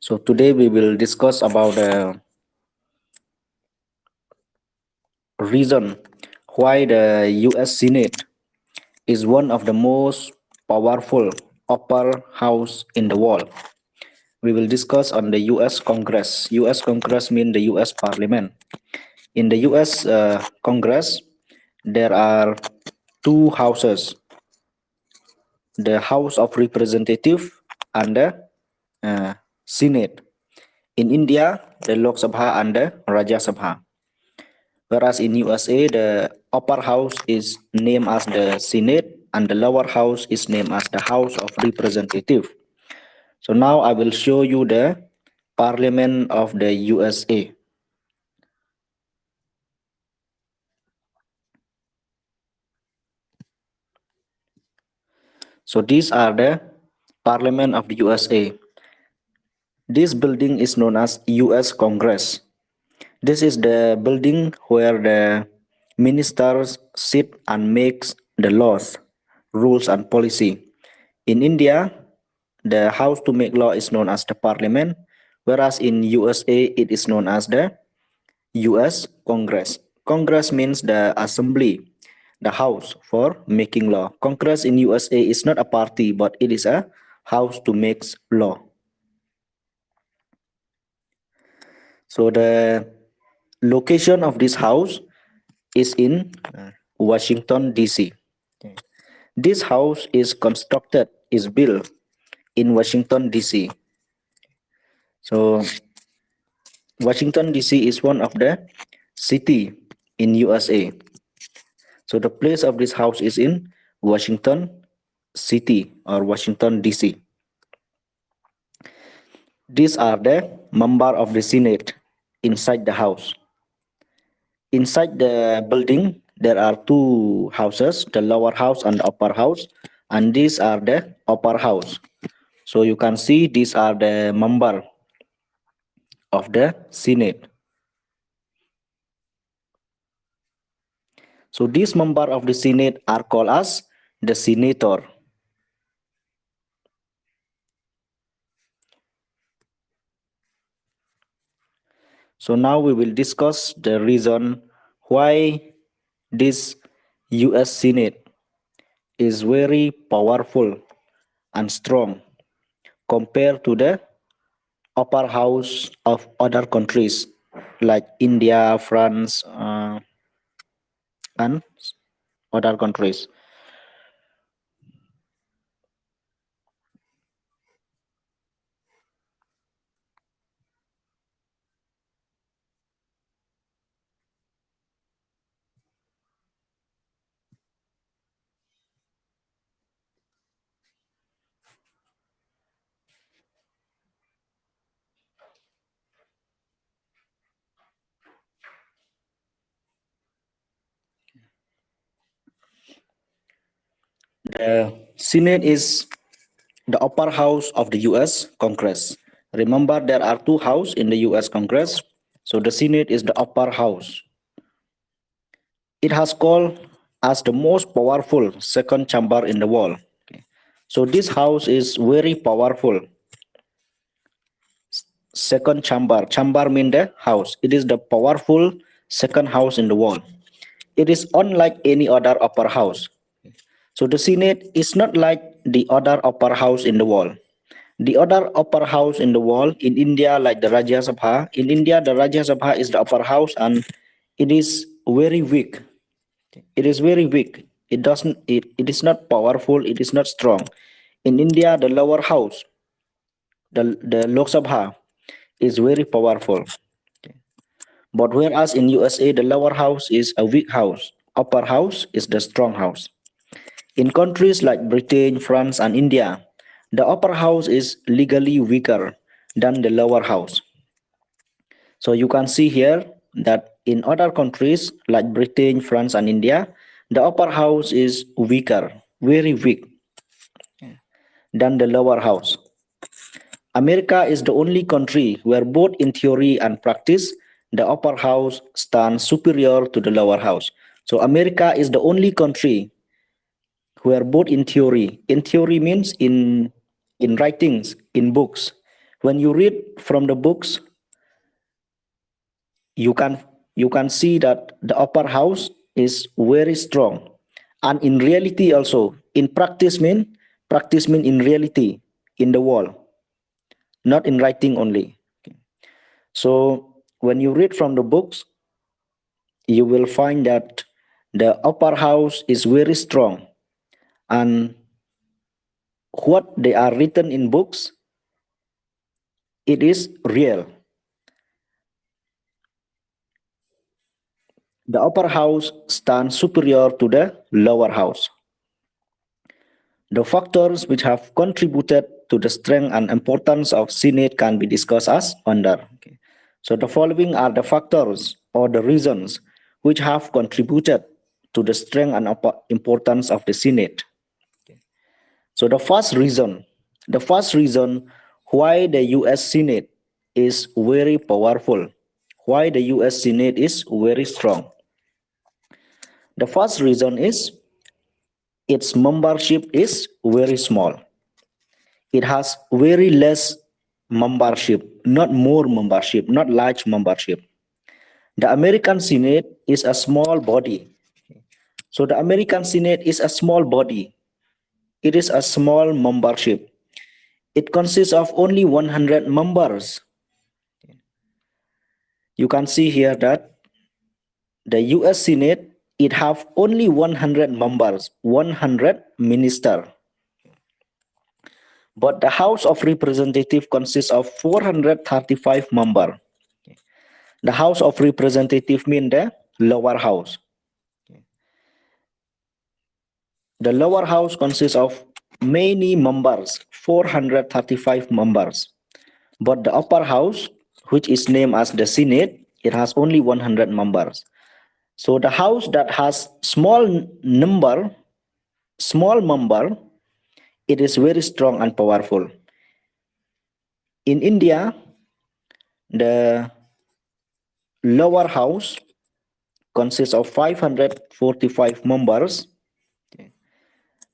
So today we will discuss about the reason why the US Senate is one of the most powerful upper house in the world. We will discuss on the US Congress. US Congress means the US Parliament. In the US Congress, there are two houses, the House of Representative and the Senate. In India, the Lok Sabha and the Rajya Sabha. Whereas in USA, the upper house is named as the Senate and the lower house is named as the House of Representative. So now I will show you the Parliament of the USA. So these are the Parliament of the USA. This building is known as US Congress. This is the building where the ministers sit and makes the laws, rules and policy. In India, the house to make law is known as the parliament, whereas in USA it is known as the US Congress. Congress means the assembly, the house for making law. Congress in USA is not a party, but it is a house to make law. So the location of this house is in Washington, D.C. This house is built in Washington, D.C. So Washington, D.C. is one of the city in USA. So the place of this house is in Washington City or Washington, D.C. These are the members of the Senate inside the house. Inside the building, there are two houses, the lower house and the upper house, and these are the upper house. So you can see these are the members of the Senate. So these members of the Senate are called as the senator. So now we will discuss the reason why this US Senate is very powerful and strong compared to the upper house of other countries like India, France, and other countries. The Senate is the upper house of the US Congress. Remember, there are two houses in the US Congress. So the Senate is the upper house. It has called as the most powerful second chamber in the world. So this house is very powerful. Second chamber. Chamber means the house. It is the powerful second house in the world. It is unlike any other upper house. So the Senate is not like the other upper house in the world. The other upper house in the world in India, like the Rajya Sabha. In India, the Rajya Sabha is the upper house and it is very weak. It is very weak. It is not powerful, it is not strong. In India, the lower house, the Lok Sabha, is very powerful. But whereas in USA, the lower house is a weak house, upper house is the strong house. In countries like Britain, France, and India, the upper house is legally weaker than the lower house. So you can see here that in other countries like Britain, France, and India, the upper house is weaker, very weak than the lower house. America is the only country where both in theory and practice, the upper house stands superior to the lower house. So America is the only country where both in theory means in writings, in books, When you read from the books, you can see that the upper house is very strong, and in reality also, in practice mean in reality, in the wall, not in writing only. So when you read from the books, you will find that the upper house is very strong, and what they are written in books, it is real. The upper house stands superior to the lower house. The factors which have contributed to the strength and importance of Senate can be discussed as under. Okay. So the following are the factors or the reasons which have contributed to the strength and importance of the Senate. So the first reason why the US Senate is very powerful, why the US Senate is very strong. The first reason is its membership is very small. It has very less membership, not more membership, not large membership. The American Senate is a small body. So the American Senate is a small body. It is a small membership. It consists of only 100 members. You can see here that the US Senate, it have only 100 members, 100 minister. But the House of Representatives consists of 435 members. The House of Representatives mean the lower house. The lower house consists of many members, 435 members. But the upper house, which is named as the Senate, it has only 100 members. So the house that has small member, it is very strong and powerful. In India, the lower house consists of 545 members,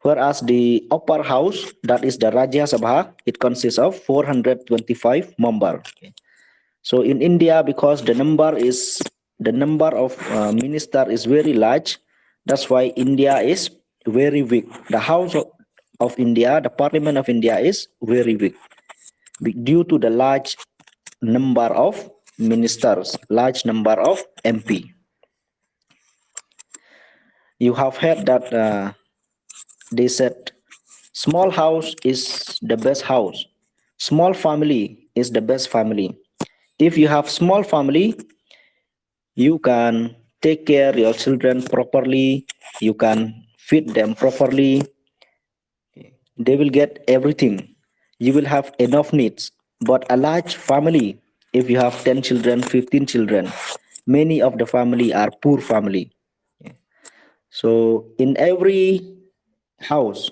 whereas the upper house, that is the Rajya Sabha, it consists of 425 members. So in India, because the number of minister is very large, that's why India is very weak. The House of India, the Parliament of India is very weak due to the large number of ministers, large number of MP. You have heard that they said small house is the best house, small family is the best family. If you have small family, you can take care your children properly, you can feed them properly, they will get everything, you will have enough needs. But a large family, if you have 10 children, 15 children, many of the family are poor family. So in every house,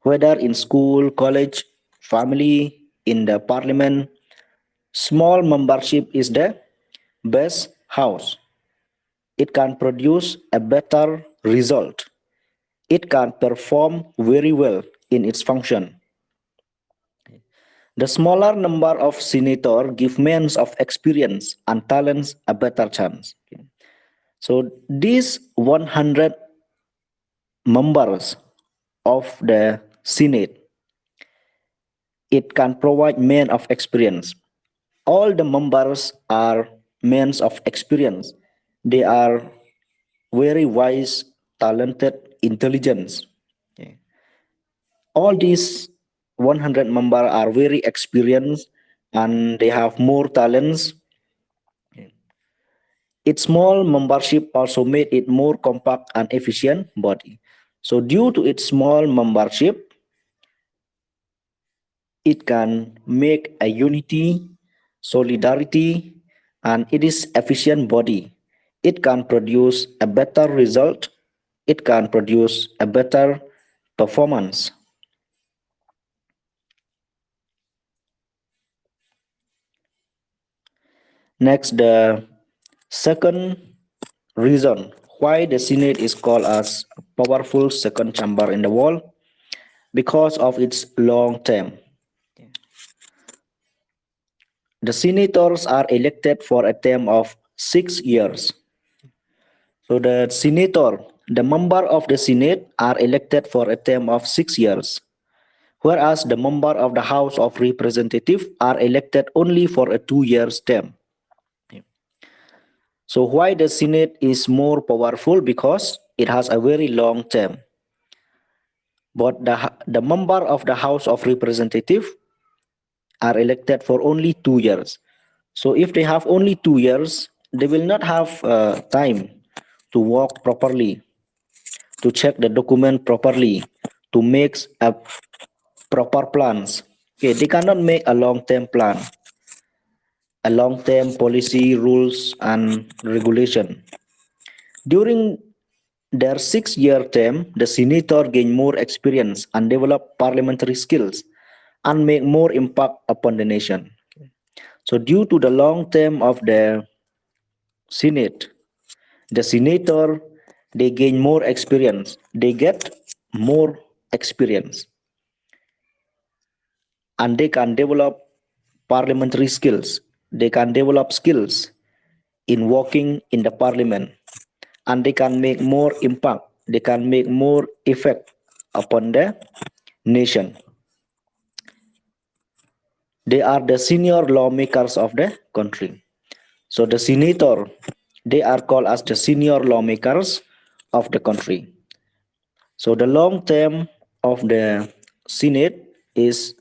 whether in school, college, family, in the parliament, small membership is the best house. It can produce a better result. It can perform very well in its function. The smaller number of senators give men of experience and talents a better chance. So these 100 members of the Senate, it can provide men of experience. All the members are men of experience. They are very wise, talented, intelligent. All these 100 members are very experienced and they have more talents. Its small membership also made it more compact and efficient body. So due to its small membership, it can make a unity, solidarity, and it is efficient body. It can produce a better result. It can produce a better performance. Next, the second reason why the Senate is called as a powerful second chamber in the world, because of its long term. The senators are elected for a term of 6 years. So the member of the Senate are elected for a term of 6 years, whereas the member of the House of Representatives are elected only for a 2 years term. So why the Senate is more powerful? Because it has a very long term. But the member of the House of Representatives are elected for only 2 years. So if they have only 2 years, they will not have time to work properly, to check the document properly, to make a proper plans. Okay, they cannot make a long-term plan, a long-term policy, rules, and regulation. During their 6 year term, the senator gain more experience and develop parliamentary skills and make more impact upon the nation. So due to the long term of the Senate, the senator, they gain more experience. They get more experience and they can develop parliamentary skills. They can develop skills in working in the parliament and they can make more impact. They can make more effect upon the nation. They are the senior lawmakers of the country. So the senator, they are called as the senior lawmakers of the country. So the long term of the Senate is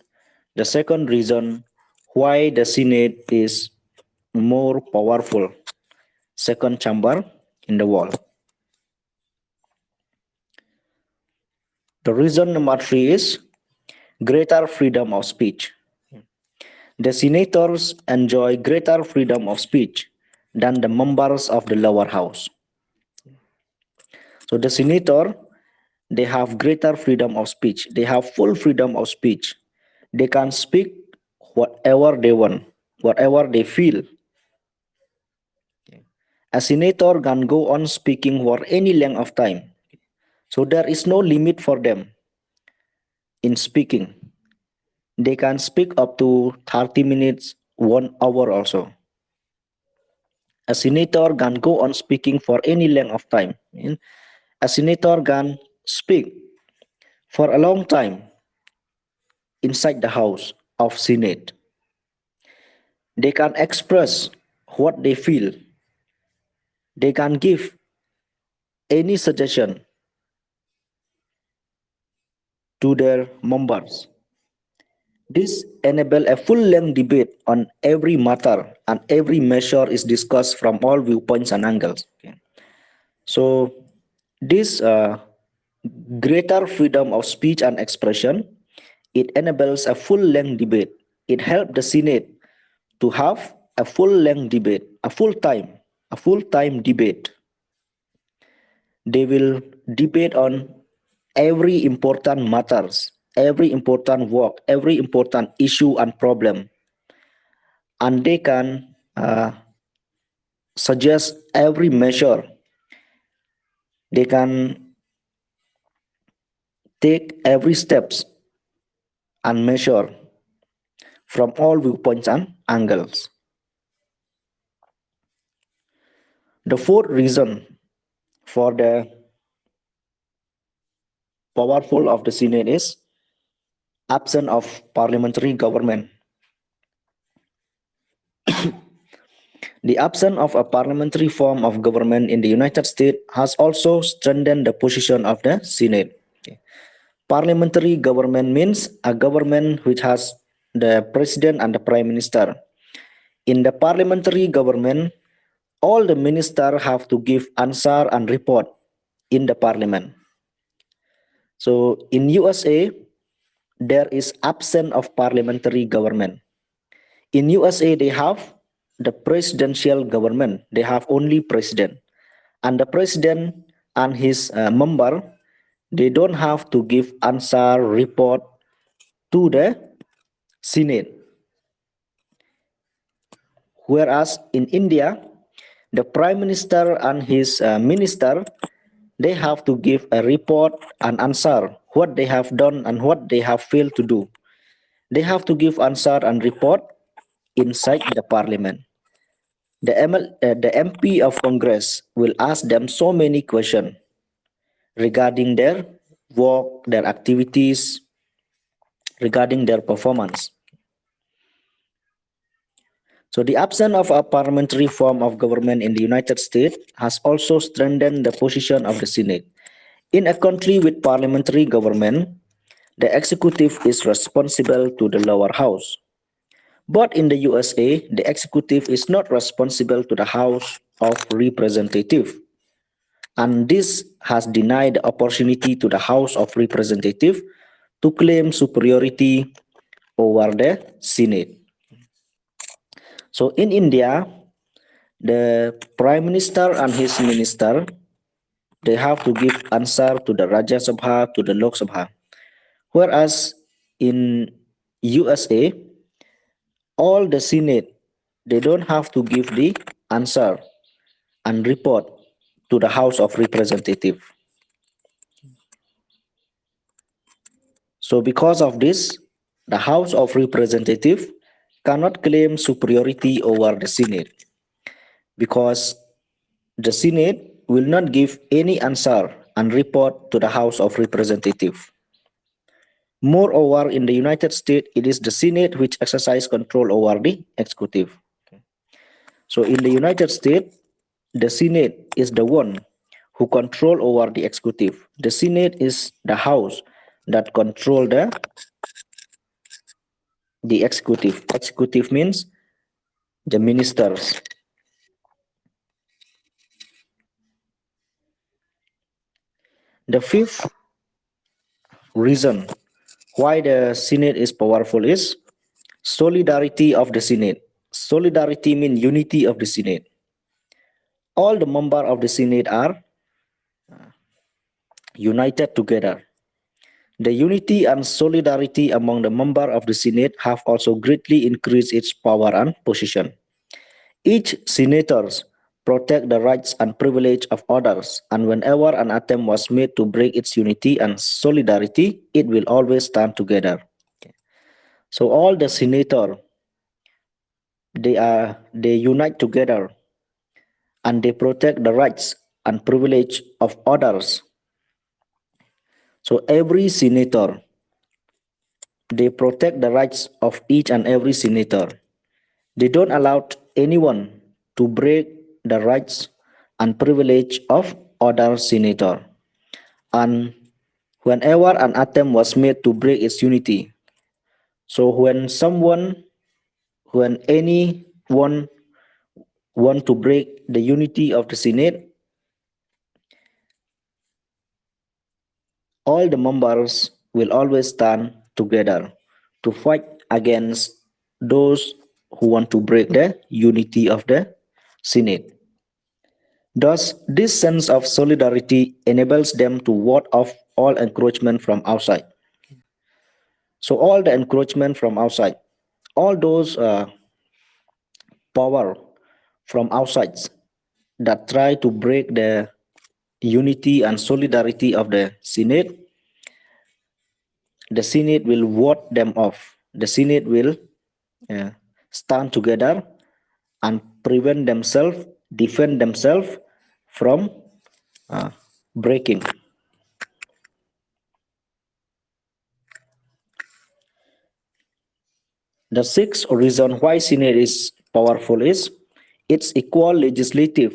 the second reason why the Senate is more powerful, second chamber in the world. The reason number 3 is greater freedom of speech. The senators enjoy greater freedom of speech than the members of the lower house. So the senator, they have greater freedom of speech. They have full freedom of speech. They can speak whatever they want, whatever they feel. A senator can go on speaking for any length of time. So there is no limit for them in speaking. They can speak up to 30 minutes, 1 hour also. A senator can go on speaking for any length of time. A senator can speak for a long time inside the house of Senate. They can express what they feel. They can give any suggestion to their members. This enables a full-length debate on every matter and every measure is discussed from all viewpoints and angles. Okay. So this greater freedom of speech and expression, it enables a full-length debate. It helps the Senate to have a full-length debate, a full-time debate. They will debate on every important matters, every important work, every important issue and problem, and they can suggest every measure. They can take every steps and measure from all viewpoints and angles. The fourth reason for the powerful of the Senate is absence of parliamentary government. The absence of a parliamentary form of government in the United States has also strengthened the position of the Senate. Okay. Parliamentary government means a government which has the president and the prime minister. In the parliamentary government, all the ministers have to give answer and report in the parliament. So in USA, there is absence of parliamentary government. In USA, they have the presidential government. They have only president. And the president and his member, they don't have to give answer, report to the Senate. Whereas in India, the prime minister and his minister, they have to give a report and answer what they have done and what they have failed to do. They have to give answer and report inside the parliament. The MP of Congress will ask them so many questions regarding their work, their activities, regarding their performance. So the absence of a parliamentary form of government in the United States has also strengthened the position of the Senate. In a country with parliamentary government, the executive is responsible to the lower house. But in the USA, the executive is not responsible to the House of Representatives. And this has denied the opportunity to the House of Representatives to claim superiority over the Senate. So in India, the Prime Minister and his minister, they have to give answer to the Rajya Sabha, to the Lok Sabha. Whereas in USA, all the Senate, they don't have to give the answer and report to the House of Representatives. So because of this, the House of Representatives cannot claim superiority over the Senate because the Senate will not give any answer and report to the House of Representatives. Moreover, in the United States, it is the Senate which exercise control over the executive. So in the United States, the Senate is the one who control over the executive. The Senate is the house that control the executive. Executive means the ministers. The fifth reason why the Senate is powerful is solidarity of the Senate. Solidarity means unity of the Senate. All the members of the Senate are united together. The unity and solidarity among the members of the Senate have also greatly increased its power and position. Each senator protect the rights and privilege of others, and whenever an attempt was made to break its unity and solidarity, it will always stand together. So all the senator, they unite together and they protect the rights and privilege of others. So every senator, they protect the rights of each and every senator. They don't allow anyone to break the rights and privilege of other senator. And whenever an attempt was made to break its unity, so when anyone want to break the unity of the Senate, all the members will always stand together to fight against those who want to break the unity of the Senate. Thus, this sense of solidarity enables them to ward off all encroachment from outside. So all the encroachment from outside, all those power from outside that try to break the unity and solidarity of the Senate will ward them off. The Senate will stand together and prevent themselves, defend themselves from breaking. The sixth reason why Senate is powerful is its equal legislative,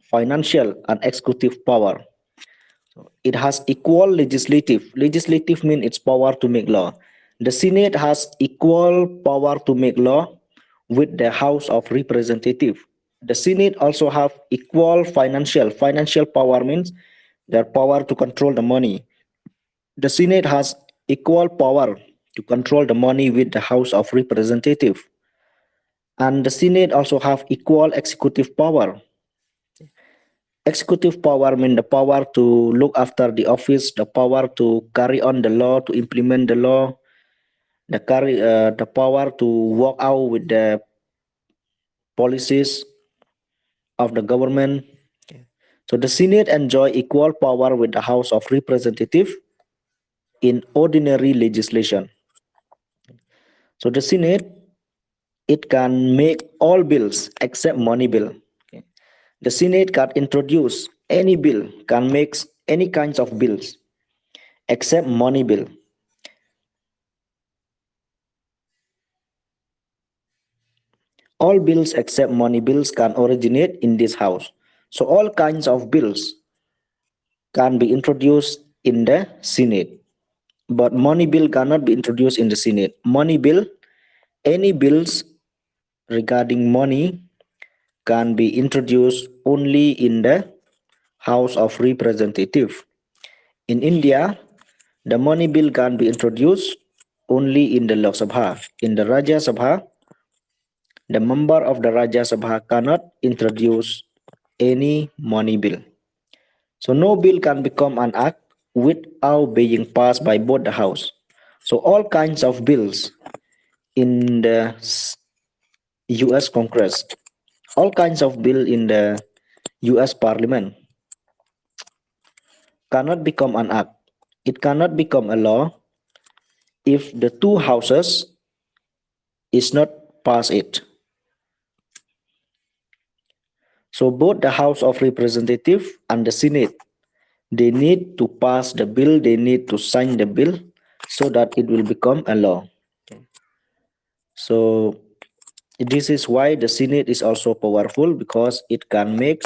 financial, and executive power. It has equal legislative. Legislative means its power to make law. The Senate has equal power to make law with the House of Representatives. The Senate also have equal financial. Financial power means their power to control the money. The Senate has equal power to control the money with the House of Representatives. And the Senate also have equal executive power. Executive power means the power to look after the office, the power to carry on the law, to implement the law, the power to work out with the policies of the government. So the Senate enjoy equal power with the House of Representatives in ordinary legislation. So the Senate It can make all bills except money bill. Okay. The Senate can introduce any bill, can make any kinds of bills except money bill. All bills except money bills can originate in this house. So all kinds of bills can be introduced in the Senate. But money bill cannot be introduced in the Senate. Money bill, any bills regarding money can be introduced only in the House of Representatives. In India, the money bill can be introduced only in the Lok Sabha. In the Rajya Sabha, the member of the Rajya Sabha cannot introduce any money bill. So no bill can become an act without being passed by both the house. So all kinds of bills in the US Congress, all kinds of bill in the US Parliament cannot become an act. It cannot become a law if the two houses is not pass it. So both the House of Representatives and the Senate, they need to pass the bill, they need to sign the bill so that it will become a law. So this is why the Senate is also powerful, because it can make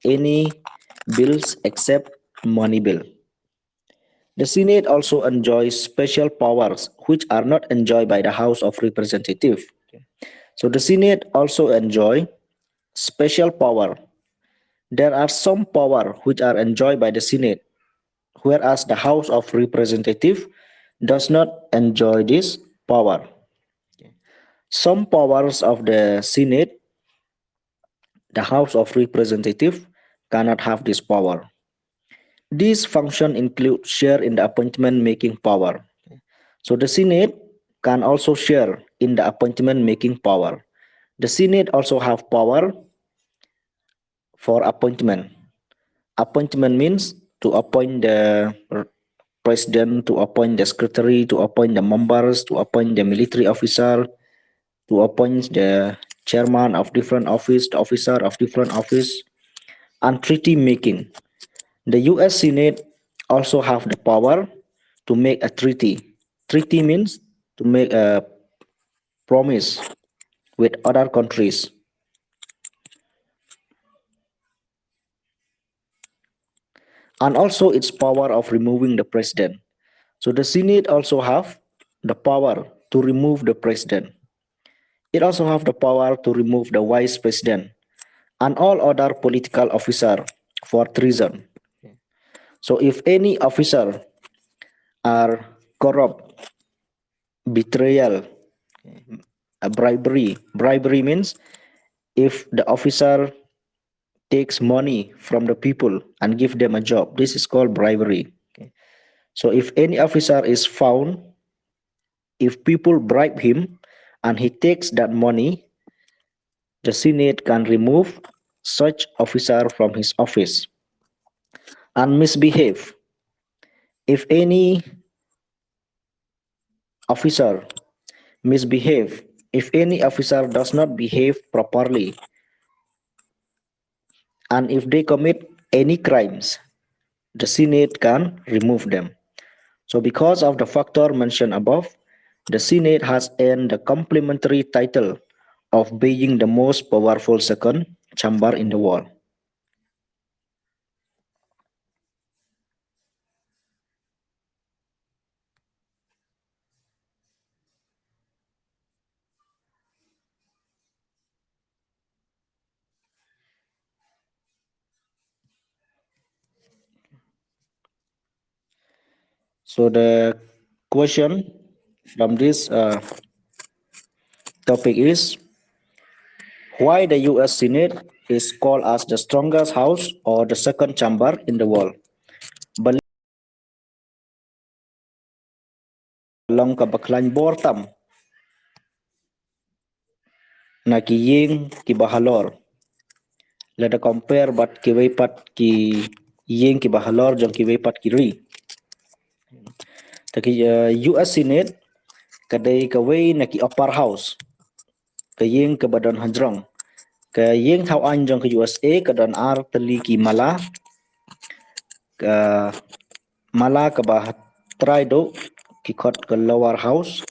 any bills except money bill. The Senate also enjoys special powers which are not enjoyed by the House of Representatives. So the Senate also enjoy special power. There are some power which are enjoyed by the Senate, whereas the House of Representatives does not enjoy this power. Some powers of the Senate, the House of Representatives cannot have this power. These functions include share in the appointment making power. So the Senate can also share in the appointment making power. The Senate also have power for appointment. Appointment means to appoint the president, to appoint the secretary, to appoint the members, to appoint the military officer, to appoint the chairman of different office, the officer of different office, and treaty making. The US Senate also have the power to make a treaty. Treaty means to make a promise with other countries. And also its power of removing the president. So the Senate also have the power to remove the president. It also have the power to remove the vice president and all other political officer for treason. So if any officer are corrupt, betrayal, bribery means if the officer takes money from the people and give them a job, this is called bribery. So if any officer is found, if people bribe him and he takes that money, the Senate can remove such officer from his office. And misbehave. If any officer misbehave, if any officer does not behave properly, and if they commit any crimes, the Senate can remove them. So because of the factor mentioned above, the Senate has earned the complimentary title of being the most powerful second chamber in the world. So the question from this topic is, why the US Senate is called as the strongest house or the second chamber in the world? Long ka baklan bortam na kiying kibahalor. Lada compare bat kiwaipat ki ying kibahalor jong kiwaipat kiri. Taki US Senate kadai kawai na ki upper house. ke yeng ke badan hajrong ke yeng thau an jong ke USA ke don ar teli ki ke mala ke bah try do ki khot ke lower house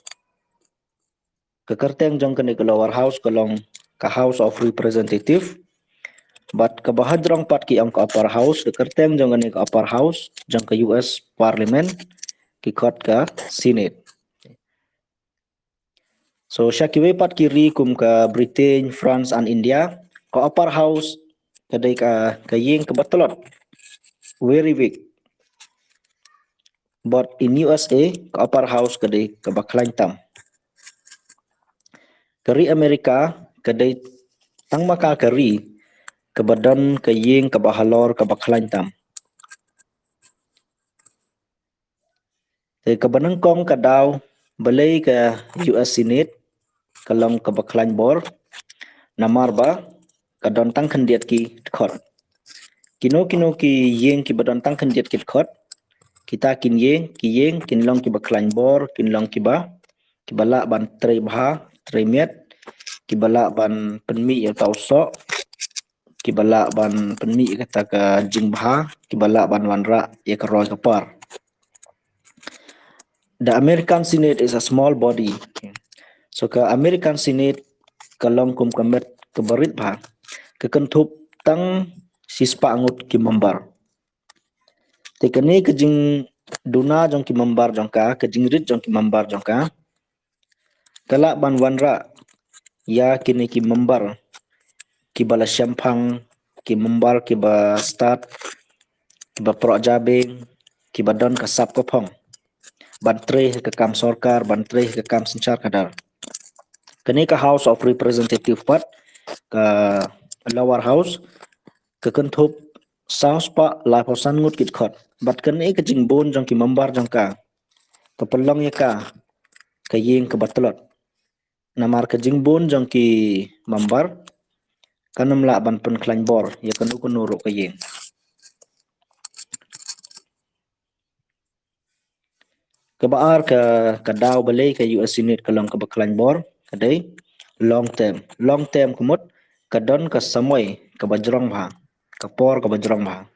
ke kerteng jong ke ni ke lower house ke long ke House of Representative but ke bahadrong pat ki ang ke upper house ke kerteng jong ke ni ke upper house jong ke US Parliament ki khot ke Senate. So Shakiwe pat kiri kum ke Britain, France and India ke upper house kadai ke yeng ke batolot very big. But in USA ke upper house kadai ke baklain tam. Keri Amerika kadai tang maka keri ke badan ke yeng ke bahalor ke baklain tam. Ke banengkong ke daw belai ke US Senate kalong ke baklain bor namar ba kadon tang kendiat ki khot. Kino ki yeng ki badan tang kendiat ki khot kita kin yeng kin long ki baklain bor kin long ki bala ban trei bha trei met ki bala ban penmi ya tau so ki bala ban penmi kata ka jing bha ki bala ban wanra ya ka roi ka par. The American Senate is a small body. So ke American Senate kalong kum kamet ke berit bha ke kentup tang sispa angut ki member. Tekene ke jing duna jong ki member jong ka ke jing rit jong ki member jong ka kala ban wanra ya kini ki member ki bala syampang ki member ki ba start ki ba pro jabing ki ba don ka sap ko phong bantre ke kam sorkar bantre ke kam sencar kadar kene ka House of Representative pat ka lower house ke kentup saus pa la posan ngut kit khot bat kene ke jing bon jong ki member jong ka ke pelong ya ka yeng ke batlot namar ke jing bon jong ki member kanam la ban pen klan bor ya kanu ro ka yeng. Kebaar ke daw balai ke US Senate kalong ke baklan bor kadai long term kumut kadon ke samoy ke bajrong bha ke por ke bajrong bha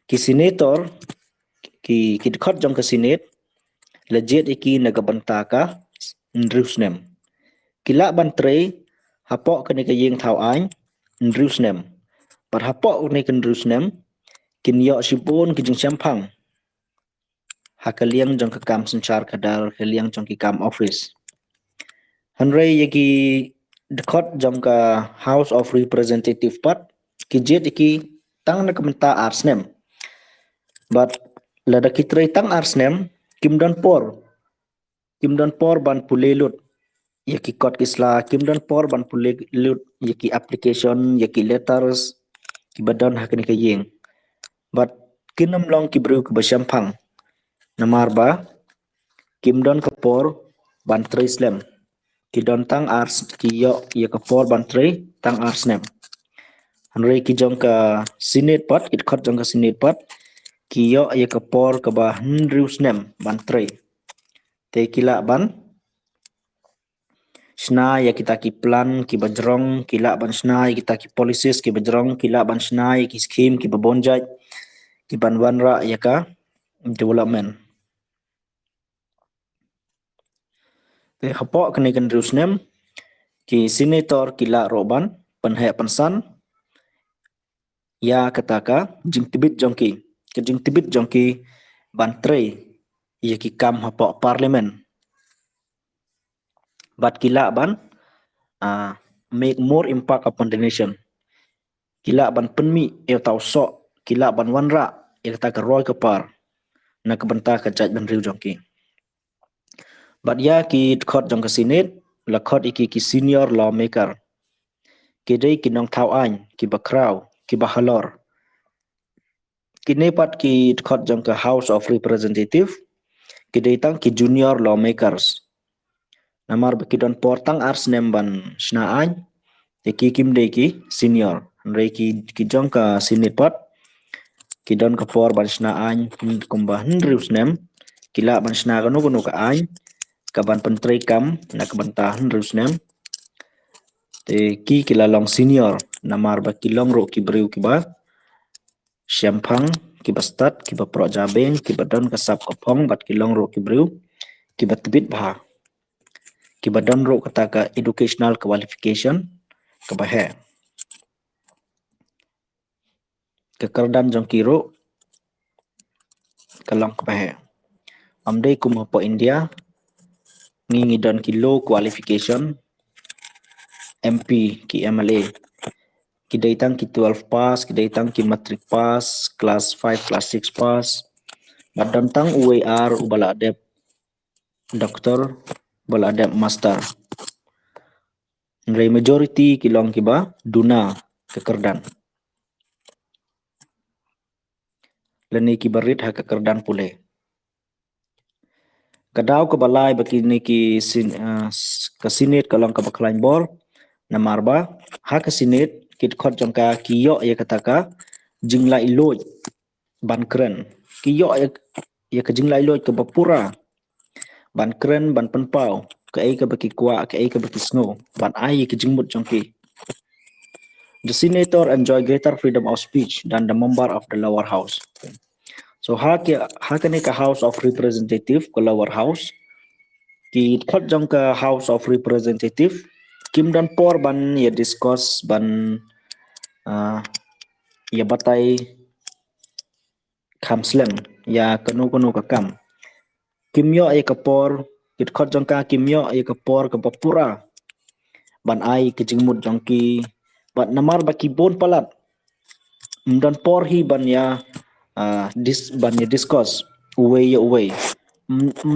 ki senator ki khot jong ke senate lejet iki naga banta ka Jerusalem kila ban tre hapok ke ni ke yeng thau an Jerusalem par hapok ni ke Jerusalem kin yo sipun ki jing champang hakaliang jong ke kam senchar kadal kaliang jong ki kam office Henry yaki dekot jong ka House of Representative pat ki jet iki tang na kamenta arsnem but lada kitre tang arsnem kim don por ban pulelut yaki kot kisla kim don por ban pulelut yaki application yaki letters ki badon hakni ka yeng but kinam long ki bru ke basyampang namar ba kim don ka por ban trislem ki don tang ars ki yo ye ka por ban tre tang ars nem Henry ki jong ka senate pat it khot jong ka senate pat ki yo ye ka por ka ba hnrius nem ban tre te kila ban sna ya kita ki plan ki bajrong kila ban sna ya kita ki policies ki bajrong kila ban sna ya ki scheme ki babonjaj ki ban wanra ya ka development te hapok kene kan rius nem ki senator kila roban penhe pensan ya kataka jing tibit jongki ke jing tibit jongki bantre ya ki kam hapok parliament but kila ban make more impact upon the nation kila ban penmi ya tau so kila ban wanra ya kataka roy ke par na kebenta ke jaj ban riu jongki but ya ki khot jong ke senate la khot iki ki senior lawmaker kidai kinong thau an ki bakraw ki bahalor kini pat ki khot jong ke House of Representative kidai tang ki junior lawmakers namar bekidon portang ars nemban snaan ki kim dei ki senior rei ki jong ka senate pat kidon ka por ban snaan kumbah rius nem kila ban sna ganu ka an ka ban pentri kam na ka bantah rius nem ki kilalong senior namar ba kilong ro ki breu ki ba Siampang ki ba start ki ba pro jabeng ki ba don kasap kopong bat kilong ro ki breu ki ba tibit bah ki ba don ro kata ka educational qualification ka ba he kekerdan jong kiro kalong ka ba he amdei kum po India ngingi don ki low qualification MP ki MLA ki datang ki 12 pass ki datang ki matric pass class 5 class 6 pass badam tang UAR ubala adep doktor bala adep master ngai majority kilong kiba duna kekerdan leni kibarit ha kekerdan pule kadau ke balai baki ni ki kasinet kalong ka baklain bor namarba ha kasinet kit khot jongka kiyo ya kataka jingla iloj ban keren kiyo ya ke jingla iloj ke bapura ban keren ban penpau ke ai ke baki kwa ke ai ke baki snow ban ai ke jingmut jongki. The senator enjoy greater freedom of speech than the member of the lower house. So hakane ka House of Representative ko lower house ki khot jong ka House of Representative kim dan por ban ya discuss ban ya batai kamslem ya kanu ka kam kimyo ay kapor kit khot jong ka kimyo ay kapor ka papura ban ai ke jingmut jong ki ban namar ba ki bon palat dan por hi ban ya ban ya discuss away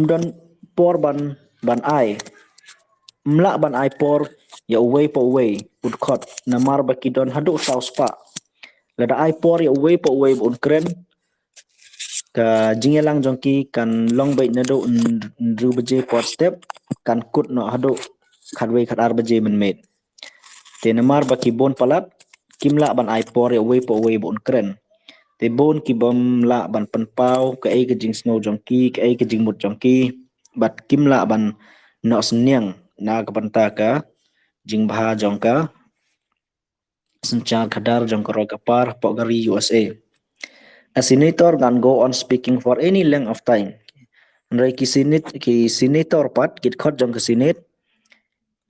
dan por ban ai mla ban ai por ya away po away ud khot namar ba ki don hadu saus pa lada ai por ya away po away un kren ka jingelang jongki kan long bait nado nru beje pot step kan kut no hadu khadwe khadar beje men met te namar ba ki bon palat kimla ban ai por ya away po away un kren te bon ki bom la ban penpau ke ai ke jing snow jongki ke ai ke jing mut jongki bat kimla ban no snyang na ka banta ka jing bha jongka senchar khadar jongka ro kapar pogari USA. A senator can go on speaking for any length of time. Nrai ki senator pat kit khot jong ka senate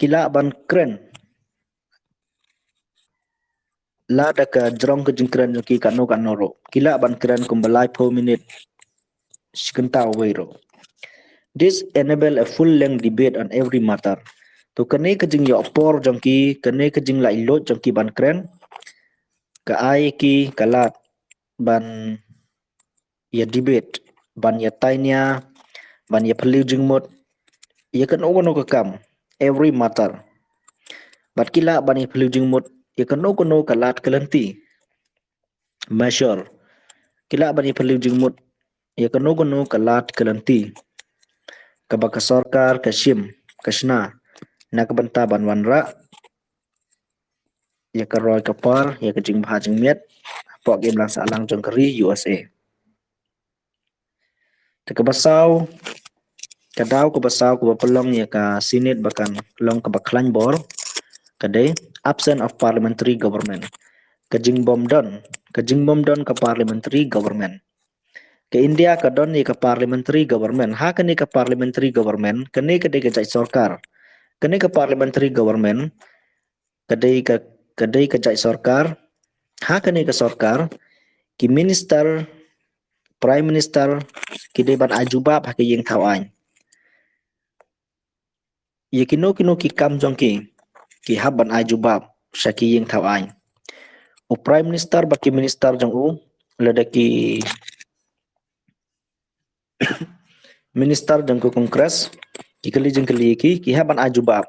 kila ban kren la da ka jrong ka jing kren ki kanu ro kila ban kren kum balai 4 minute shikanta ro. This enable a full length debate on every matter. To kane ka jing yo por jong ki kane ka jing lai lot jong ki ban kren ka ai ki kalat ban ya debate ban ya tainya ban ya peliu jingmut ya kan ogono ka kam every matter bat kila ban ya peliu jingmut ya kan ogono kalat kalanti measure kila ban ya peliu jingmut ya kan ogono kalat kalanti kabaka sarkar kashim kashna na kabanta ban wanra ya karoy kapar ya ka jing bha jing miet pok game lang sa alang jong kari USA tekabasau kadau ko basau ko pelong ya ka senate bakan long ka baklan bor kade absent of parliamentary government kajing bom don ka parliamentary government ke India ka don ya ka parliamentary government ha kani ka parliamentary government kani kade ka jai sarkar kani ka parliamentary government kade ka jai sarkar ha kani ka sarkar ki minister prime minister kide ban ajuba ha ke yeng thawan ye kino ki kam jong ki haban ajubab shaki yeng thawan o prime minister baki minister jong u lada ki minister jong ko kongres ki kali jeng kali ki haban ajubab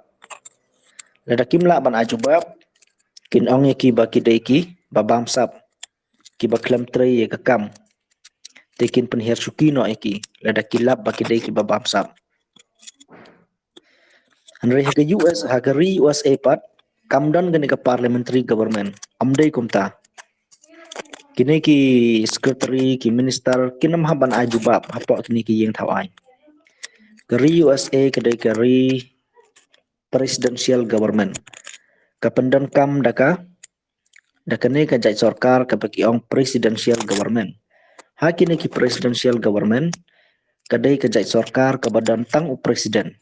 lada kimla ban ajubab kin ong ki baki dei ki babam sap ki baklam tre ye ka kam tekin penher sukino ki lada kilap baki dei ki babam sap Andre haga US haga ri USA pat kamdan gani ka parliamentary government amdai kumta kini ki secretary ki minister kinam haban ajubab hapo kini ki yeng thawai kari USA kedai kari presidential government Kapendan kam dakane ka jai sarkar ka bagi ong presidential government. Hakine ki presidential government kadai ka jai sarkar ka badan tang u presiden.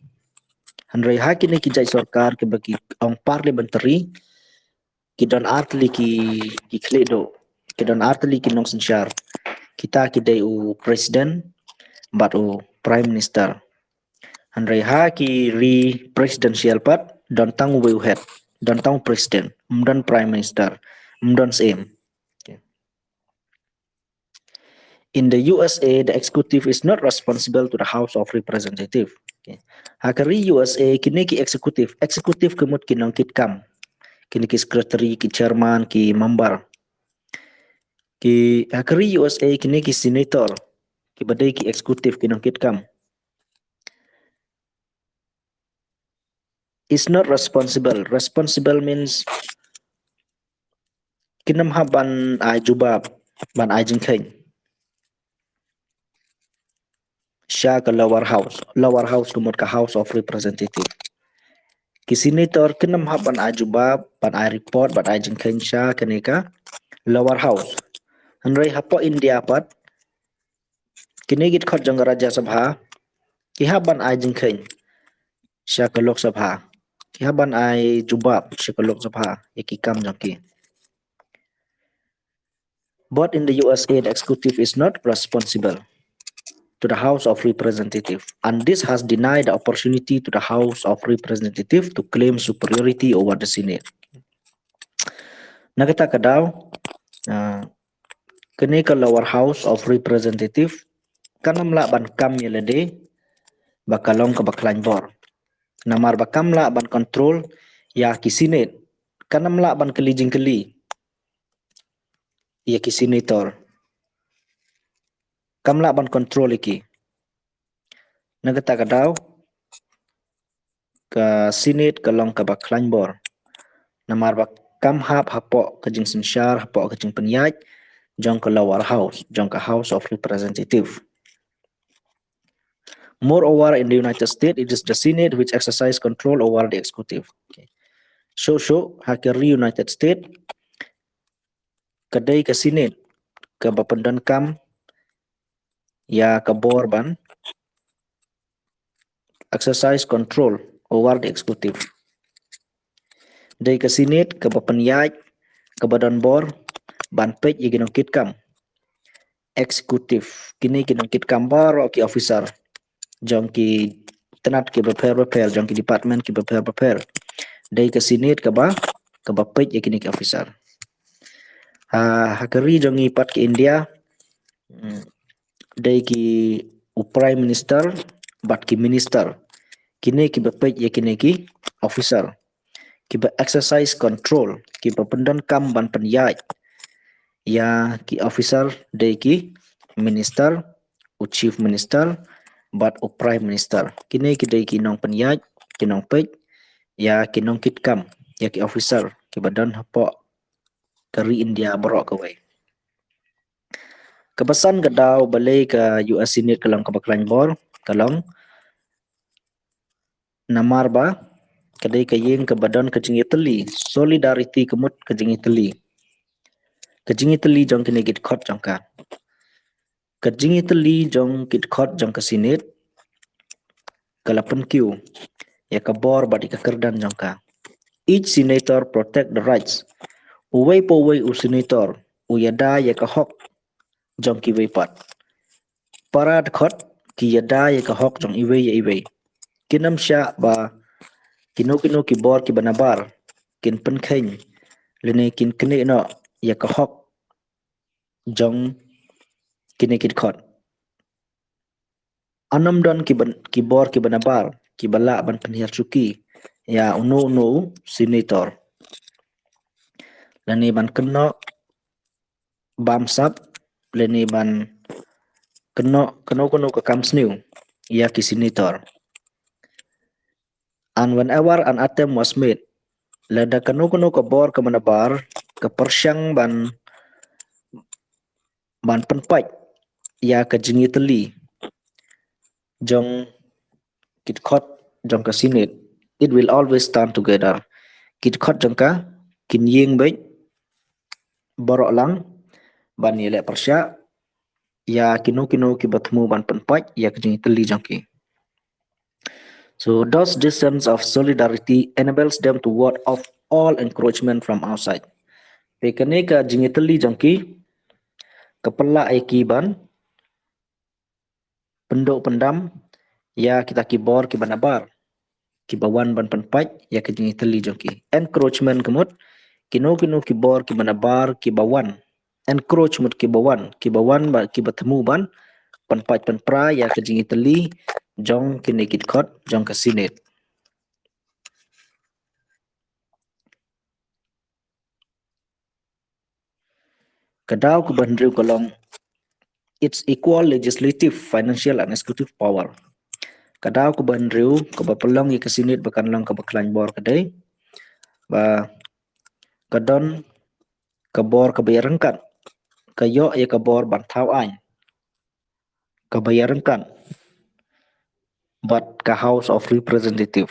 Handrai hakine ki jai sarkar ka bagi ong parliamentary ki don artli ki kledo ki don artli ki nong sensyar kita ki dai u presiden bat u prime minister. Handrai ha ki re presidential pat don tang u head don tang presiden don prime minister don same. In the USA, the executive is not responsible to the House of Representatives. Okay. Hakari USA kini ki executive kemut kinong kitkam. Kini ki secretary, ki chairman, ki member. Ki hakari USA kini ki senator. Ki badai ki executive kinong kitkam. Is not responsible. Responsible means kinam ha ban ai jubab, ban ai jingkeng. Sya ke lower house kemut ke House of Representatives. Ki senator kinam ha ban ai jubab, ban ai report, ban ai jingkeng sya kenika lower house. Handrai hapo India pat kini git khot jong Raja Sabha ki ha ban ai jingkeng sya ke Lok Sabha. Ki ha ban ai jubab sya ke Lok Sabha ya ki kam jong ki. But in the USA, the executive is not responsible to the House of Representatives, and this has denied the opportunity to the House of Representatives to claim superiority over the Senate. Nakita kadaw, kini ka lower House of Representatives, kanamla ban kam yelede, bakalong ka baklan bor. Namar bakamla ban control ya ki Senate, kanamla ban kelijing keli, ya ki senator. Kamla ban control iki. Nakita kadaw, ka Senate kalong ka baklan bor. Namar bakam hap hapo kajing sensyar, hapo kajing penyaj, jong ke lower house, jong ke House of Representatives. Moreover, in the United States, it is the Senate which exercise control over the executive. Okay. So, hakeri United States, kadai ke Senate, ke bapendan kam, ya ke borban, exercise control over the executive. Dai ke Senate, ke bapenyaj, ke badan bor, ban pej ya ginongkit kam. Executive, kini ginongkit kam baro ki officer, jong ki tenat ki prepare jong ki department ki prepare dai ke Senate ke ba pej ya kini ki officer. Hakeri jong ipat ke India dai ki prime minister bat ki minister kini ki pej ya kini ki officer ki exercise control ki pendan kam ban penyaj ya ki officer dai ki minister u chief minister but o prime minister kini ki dai ki nong penyaj ki nong pej ya ki nong kitkam ya ki officer ki badan hapo kari India borok kawai. Kepesan kedaw balai ke US Senate kalong kabaklan bor kalong namar ba kadai kayeng ke badan kejing Italy solidarity kemut kejing Italy jong kini git khot jong ka kejing Italy jong git khot jong ke Senate kalapan Q ya ke bor badi ke kerdan jong ka. Each senator protect the rights uway po way u senator uyada ya ke hok jong ki pat parad khot ki yada ya ke hok jong iwe ya iwe kinam sya ba kino ki bor ki banabar kin penkheng lene kin kene no ya ke hok jong kini kit khot anam don ki bor ki banabar ki bala ban penhiar cuki ya unu senator lene ban keno bamsap lene ban keno ke kamsniu ya ki senator. And whenever an attempt was made lada keno ke bor ke manabar ke persyang ban penpaj ya ke jing Italy jong kit khot jong ke Senate, it will always stand together. kit khot jangka kin yeng baik borok lang ban ye le persya ya kinu kinu ki batmu ban penpat ya kejing teli jangki. So thus this sense of solidarity enables them to ward off all encroachment from outside. Pekane ka jing teli jangki kepala eki ban penduk pendam ya kita kibor ki banabar ki bawan ban penpat ya kejing teli jangki. Encroachment kemut kinu kinu kibor ki banabar ki bawan encroach mut ki bawan ba ki bertemu ban penpat penpra ya kejing teli jong kini kit khot jong kasinet. Kadau ke bandriu kolong its equal legislative, financial and executive power. Kadau ke bandriu ke bapelong i kesinit bakan long ke baklan bor kedai ba kadon ke bor ke bayarengkat kayo ya ke bor bantau ain ke bayarengkat but ke House of Representative.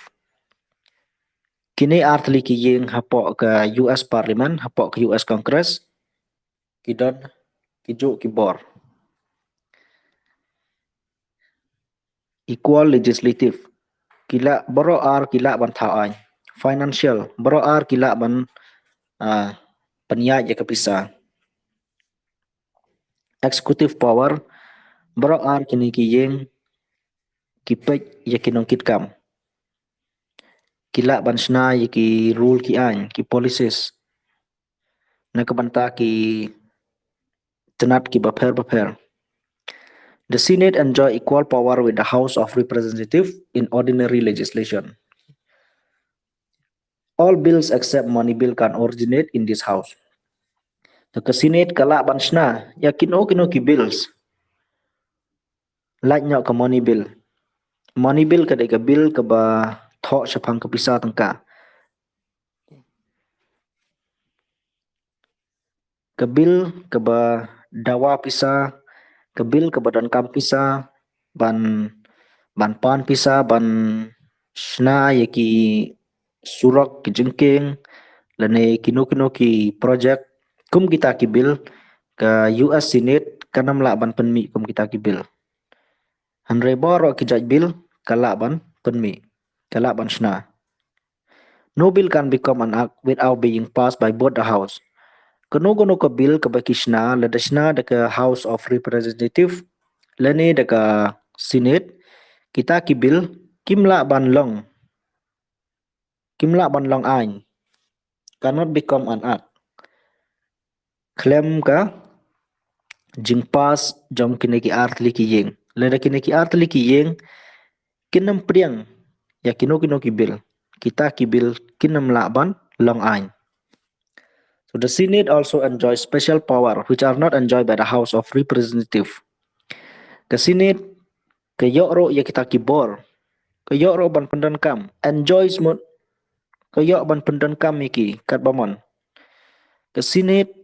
Kini artli ki yeng hapok ke US Parliament, hapok ke US Congress, kidon kijuk ki bor. Equal legislative, kila boro ar kila bantau ain. Financial, boro ar kila ban penyat ya kepisa. Executive power, boro ar kini ki yeng kipek ya kinong kitkam. Kila ban sna ya ki rule ki ain, ki policies. Na kebanta ki tenat ki baper. The Senate enjoy equal power with the House of Representatives in ordinary legislation. All bills except money bill can originate in this house. The Senate kala ban sna ya kino ki bills. Like nyok ke money bill. Money bill kadai ke bill ke ba thok syapang ke pisa tengka. Ke bill ke ba dawa pisa, ke bill ke badan kam pisa, ban pan pisa, ban sna ya ki surak ki jengking, lane kino ki project kum kita ki bill ke US Senate kanam la ban penmi kum kita ki bill. Hanre boro ki judge bill kala ban penmi, kala ban sna. No bill can become an act without being passed by both the house. Keno ke bill ke baki sna le sna de ke House of Representative lene de ke Senate kita ki bill kimla ban long ain cannot become an act. Claim ka jing pass jom kine ki artli ki yeng. Le kine ki artli ki yeng kinam priang ya kino ki bill. Kita ki bill kinam la ban long ain. So the Senate also enjoys special power which are not enjoyed by the House of Representatives. Ke Senate ke yok ya kita kibor. Ke yok ban pendan kam enjoys mut ke yok ban pendan kam iki kat bamon. Ke Senate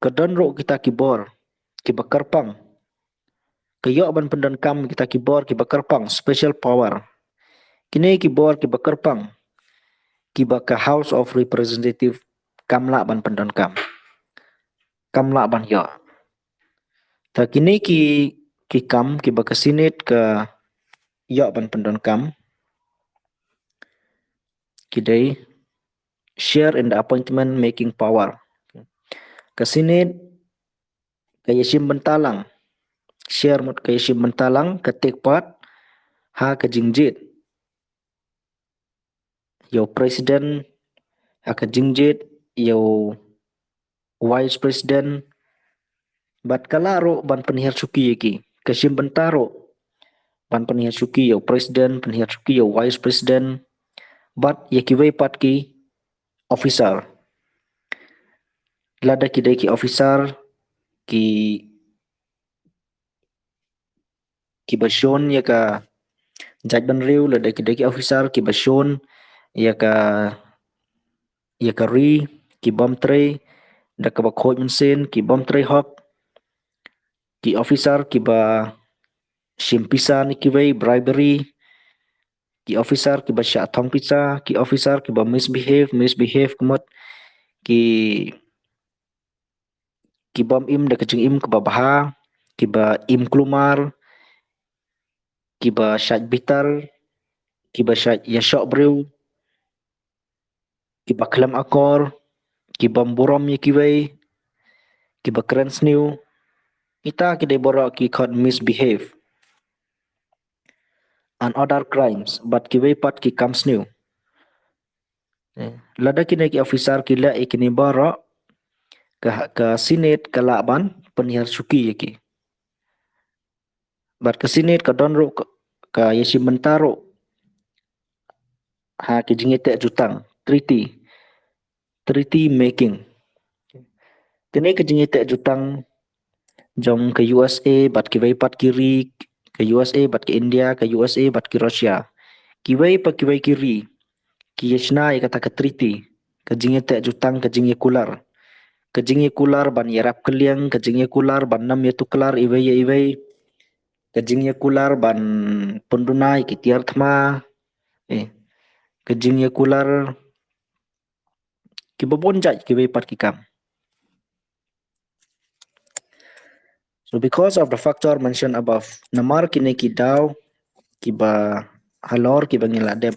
ke don kita kibor ki bakarpang. Ke yok ban pendan kam kita kibor ki bakarpang special power. Kini kibor ki bakarpang ki baka House of Representatives kamla ban pendan kam. Kamla ban yok. Ta kini ki kam ki baka Senate ke yok ban pendan kam kidai share in the appointment making power. Ke Senate ke yeshim bentalang share mut ke yeshim bentalang ke take part ha ke jingjit. Yo president ha ke jingjit yo vice president bat kalaro ban penihar cuki iki ke shim bentaro ban penihar cuki yo president penihar cuki yo vice president bat yakiwei pat ki officer lada kidai ki officer ki basion ya ka judge ban riu lada kidai ki officer ki basion ya ka ri ki bom tre da ka bakhoj mensen ki bom tre hok ki officer ki ba shimpisan ki wei bribery ki officer ki ba sha thong pizza, ki officer ki ba misbehave kemot, ki ki bom im de kecing im ke ba baha, ki ba im kelumar, ki ba syat bitar, ki ba syat ya syok brew, ki ba kelam akor, ki bom burom ye ki wei, ki ba keren snew, ita ki de borok ki khot misbehave and other crimes, but ki wei pat ki kam snew. Lada kini ki officer ki la ikini borok ke sinet ke laban penihar suki ye ki. But ke sinet ke don ro ke yesi mentaro ha ki jingete jutang treaty making. Kini ke jingete jutang jong ke USA bat ki wei pat kiri, ke USA bat ke India, ke USA bat ki Russia. Ki wei pa ki wei kiri, ki yesna ye kata ke treaty, ke jingete jutang ke jingye kular. Ke jingye kular ban yerap keliang, ke jingye kular ban nam ye tuklar iwei ye iwei. Ke jingye kular ban pendunai ki tiar thma. Ke jingye kular ki bobonjat ki wei pat ki kam. So because of the factor mentioned above, namar kini ki daw ki ba halor ki ba ngiladep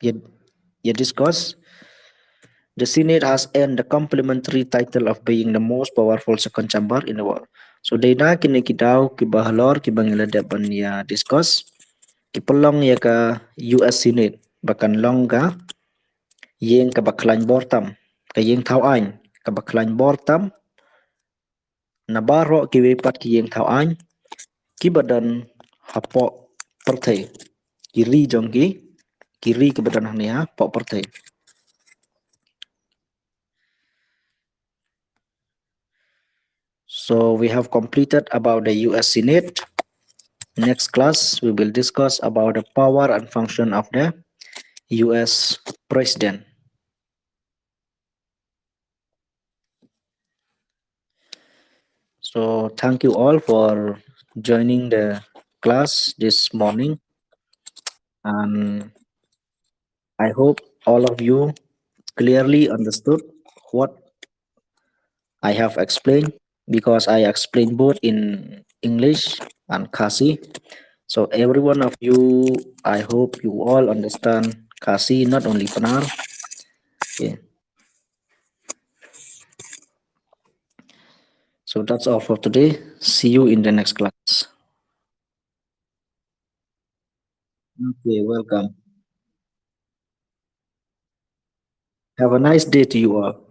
ye discuss. The Senate has earned the complimentary title of being the most powerful second chamber in the world. So dayna kini ki daw ki ba halor ki ba ngiladep ban ya discuss. Ki pelong ya ka US Senate bahkan long ka yeng ka baklan bortam ka yeng thau ain ka baklan bortam na baro ki wei pat ki yeng thau ain ki badan hapo perthai kiri jong kiri ke badan hania po perthai. So we have completed about the US Senate. Next class we will discuss about the power and function of the US President. So thank you all for joining the class this morning, and I hope all of you clearly understood what I have explained, because I explained both in English and Kasi. So every one of you, I hope you all understand Kasi, not only Panar. Okay. So that's all for today. See you in the next class. Okay, welcome. Have a nice day to you all.